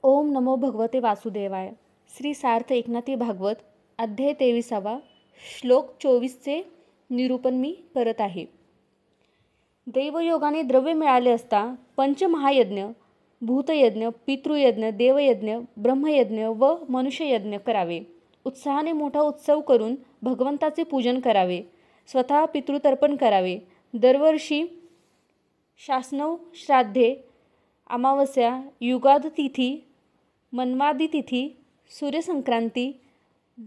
ओम नमो भगवते वासुदेवाय. श्री सार्थ एकनाथी भागवत अध्याय 23 श्लोक 24चे निरूपण मी करत आहे. दैवयोगाने द्रव्य मिळाले असता पंचमहायज्ञ, भूतयज्ञ, पितृयज्ञ, देवयज्ञ, ब्रह्मयज्ञ व मनुष्ययज्ञ करावे. उत्साहाने मोठा उत्सव करून भगवंताचे पूजन करावे. स्वतः पितृतर्पण करावे. दरवर्षी शासनव, श्राद्धे, अमावस्या, युगाद तिथी, मन्वादी तिथी, सूर्यसंक्रांती,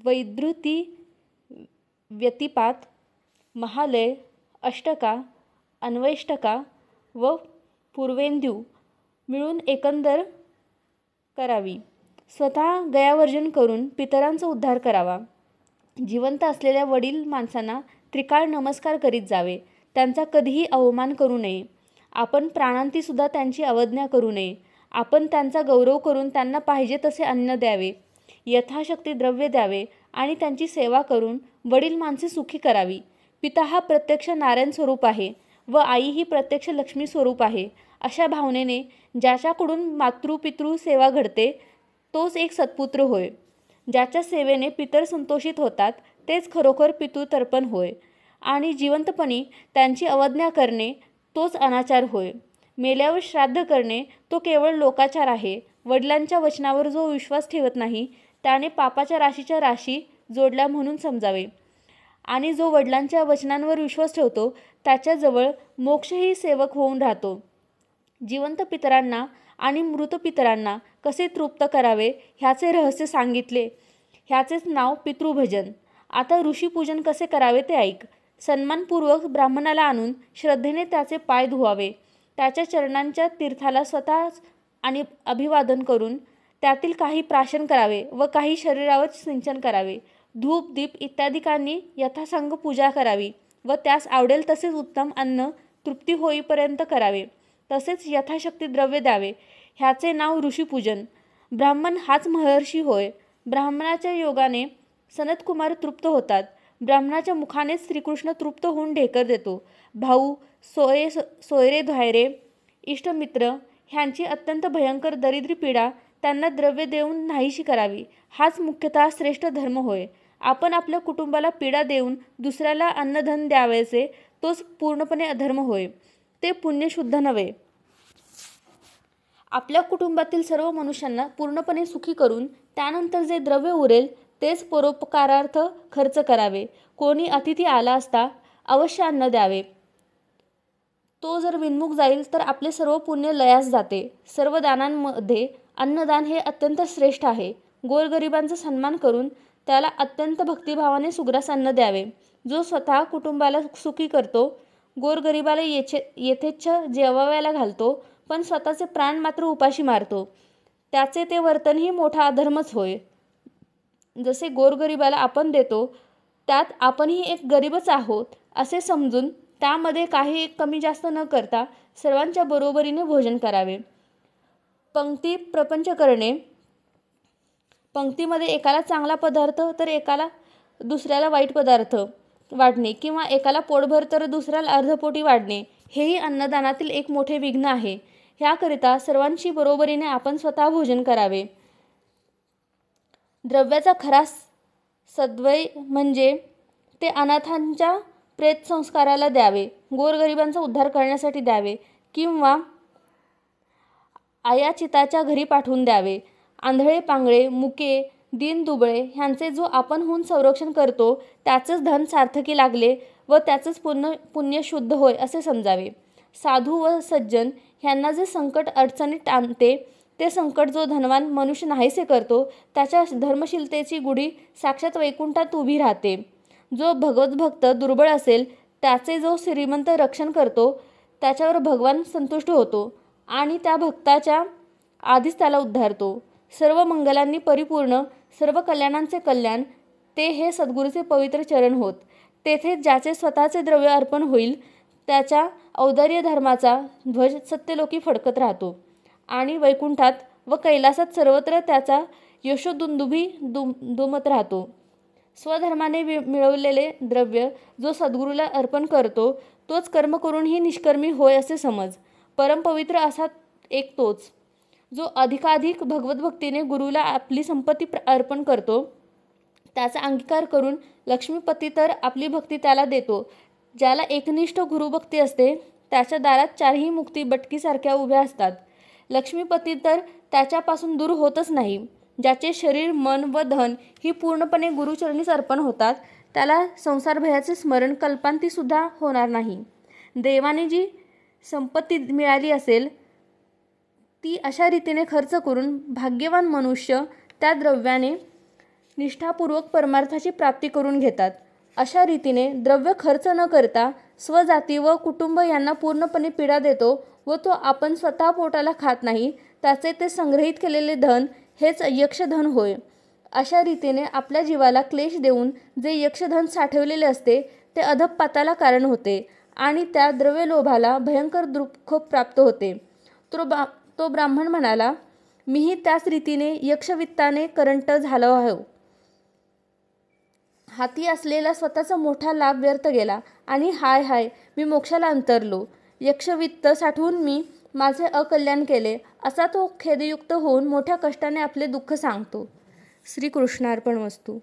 वैद्युती व्यतिपात, महालय, अष्टका, अन्वष्टका व पूर्वेंदू मिळून एकंदर करावी. स्वतः गयावर्जन करून पितरांचा उद्धार करावा. जिवंत असलेल्या वडील माणसांना त्रिकाळ नमस्कार करीत जावे. त्यांचा कधीही अवमान करू नये. आपण प्राणांती सुद्धा त्यांची अवज्ञा करू नये. आपण त्यांचा गौरव करून त्यांना पाहिजे तसे अन्न द्यावे. यथाशक्ती द्रव्य द्यावे आणि त्यांची सेवा करून वडील माणसे सुखी करावी. पिता हा प्रत्यक्ष नारायण स्वरूप आहे व आई ही प्रत्यक्ष लक्ष्मी स्वरूप आहे. अशा भावनेने ज्याच्याकडून मातृपितृ सेवा घडते तोच एक सत्पुत्र होय. ज्याच्या सेवेने पितर संतोषित होतात तेच खरोखर पितृतर्पण होय. आणि जिवंतपणी त्यांची अवज्ञा करणे तोच अनाचार होय. मेल्यावर श्राद्ध करणे तो केवळ लोकाचार आहे. वडिलांच्या वचनावर जो विश्वास ठेवत नाही त्याने पापाच्या राशीच्या राशी जोडल्या म्हणून समजावे. आणि जो वडिलांच्या वचनांवर विश्वास ठेवतो त्याच्याजवळ मोक्षही सेवक होऊन राहतो. जिवंत पितरांना आणि मृत पितरांना कसे तृप्त करावे ह्याचे रहस्य सांगितले. ह्याचेच नाव पितृभजन. आता ऋषीपूजन कसे करावे ते ऐक. सन्मानपूर्वक ब्राह्मणाला आणून श्रद्धेने त्याचे पाय धुवावे. त्याच्या चरणांच्या तीर्थाला स्वतःच आणि अभिवादन करून त्यातील काही प्राशन करावे व काही शरीरावर सिंचन करावे. धूप दीप इत्यादिकांनी यथासांग पूजा करावी व त्यास आवडेल तसेच उत्तम अन्न तृप्ती होईपर्यंत करावे. तसेच यथाशक्ती द्रव्य द्यावे. ह्याचे नाव ऋषीपूजन. ब्राह्मण हाच महर्षी होय. ब्राह्मणाच्या योगाने सनतकुमार तृप्त होतात. ब्राह्मणाच्या मुखानेच श्रीकृष्ण तृप्त होऊन ढेकर देतो. भाऊ, सोयरे धायरे, इष्टमित्र ह्यांची अत्यंत भयंकर दरिद्री पीडा त्यांना द्रव्य देऊन नाहीशी करावी. हाच मुख्यतः श्रेष्ठ धर्म होय. आपण आपल्या कुटुंबाला पीडा देऊन दुसऱ्याला अन्नधन द्यावयाचे तोच पूर्णपणे अधर्म होय. ते पुण्यशुद्ध नव्हे. आपल्या कुटुंबातील सर्व मनुष्यांना पूर्णपणे सुखी करून त्यानंतर जे द्रव्य उरेल तेच परोपकारार्थ खर्च करावे. कोणी अतिथी आला असता अवश्य अन्न द्यावे. तो जर विनमुख जाईल तर आपले सर्व पुण्य लयास जाते. सर्व दानांमध्ये अन्नदान हे अत्यंत श्रेष्ठ आहे. गोरगरिबांचा सन्मान करून त्याला अत्यंत भक्तिभावाने सुग्रास अन्न द्यावे. जो स्वतः कुटुंबाला सुखी करतो, गोरगरिबाला यथेच्छ जेवाव्याला घालतो, पण स्वतःचे प्राण मात्र उपाशी मारतो, त्याचे ते वर्तनही मोठा अधर्मच होय. जसे गोरगरिबाला आपण देतो त्यात आपणही एक गरीबच आहोत असे समजून त्यामध्ये काही कमी जास्त न करता सर्वांच्या बरोबरीने भोजन करावे. पंक्ती प्रपंच करणे. पंक्तीमध्ये एकाला चांगला पदार्थ तर दुसऱ्याला वाईट पदार्थ वाढणे किंवा एकाला पोटभर तर दुसऱ्याला अर्धपोटी वाढणे हेही अन्नदानातील एक मोठे विघ्न आहे. ह्याकरिता सर्वांशी बरोबरीने आपण स्वतः भोजन करावे. द्रव्याचा खरा सद्वय म्हणजे ते अनाथांच्या प्रेत संस्काराला द्यावे, गोरगरिबांचा उद्धार करण्यासाठी द्यावे किंवा आयाचिताच्या घरी पाठवून द्यावे. आंधळे पांगळे, मुके, दीनदुबळे ह्यांचे जो आपण होऊन संरक्षण करतो त्याचेच धन सार्थकी लागले व त्याचेच पुण्य शुद्ध होय असे समजावे. साधू व सज्जन ह्यांना जे संकट अडचणीत आणते ते संकट जो धनवान मनुष्य नाहीसे करतो त्याच्या धर्मशीलतेची गुढी साक्षात वैकुंठात उभी राहते. जो भगवद्भक्त दुर्बळ असेल त्याचे जो श्रीमंत रक्षण करतो त्याच्यावर भगवान संतुष्ट होतो आणि त्या भक्ताच्या आधीच त्याला उद्धारतो. सर्व मंगलांनी परिपूर्ण, सर्व कल्याणांचे कल्याण ते हे सद्गुरूचे पवित्र चरण होत. तेथे ज्याचे स्वतःचे द्रव्य अर्पण होईल त्याच्या औदार्य धर्माचा ध्वज सत्यलोकी फडकत राहतो आणि वैकुंठात व कैलासात सर्वत्र त्याचा यशोदुंदुभी दुमत राहतो. स्वधर्माने मिळवलेले द्रव्य जो सद्गुरूला अर्पण करतो तोच कर्म करूनही निष्कर्मी होय असे समज. परमपवित्र असा एक तोच. जो अधिकाधिक भगवतभक्तीने गुरुला आपली संपत्ती अर्पण करतो त्याचा अंगीकार करून लक्ष्मीपती तर आपली भक्ती त्याला देतो. ज्याला एकनिष्ठ गुरुभक्ती असते त्याच्या दारात चारही मुक्ती बटकीसारख्या उभ्या असतात. लक्ष्मीपती तर त्याच्यापासून दूर होतच नाही. ज्याचे शरीर, मन व धन ही पूर्णपणे गुरुचरणीच अर्पण होतात त्याला संसारभयाचे स्मरण कल्पांतीसुद्धा होणार नाही. देवाने जी संपत्ती मिळाली असेल ती अशा रीतीने खर्च करून भाग्यवान मनुष्य त्या द्रव्याने निष्ठापूर्वक परमार्थाची प्राप्ती करून घेतात. अशा रीतीने द्रव्य खर्च न करता स्वजाती व कुटुंब यांना पूर्णपणे पीडा देतो व तो आपण स्वतः पोटाला खात नाही. त्याचे ते संग्रहित केलेले धन हेच यक्षधन होय. अशा रीतीने आपल्या जीवाला क्लेश देऊन जे यक्षधन साठवलेले असते ते अधःपाताला कारण होते आणि त्या द्रव्यलोभाला भयंकर दुःख प्राप्त होते. तो ब्राह्मण म्हणाला, मीही त्याच रीतीने यक्षवित्ताने करंट झालो आहे. हाती असलेला स्वतःचा मोठा लाभ व्यर्थ गेला आणि हाय हाय मी मोक्षाला अंतरलो. यक्षवित्त साठवून मी माझे अकल्याण केले असा तो खेदयुक्त होऊन मोठ्या कष्टाने आपले दुःख सांगतो. श्रीकृष्णार्पणमस्तु.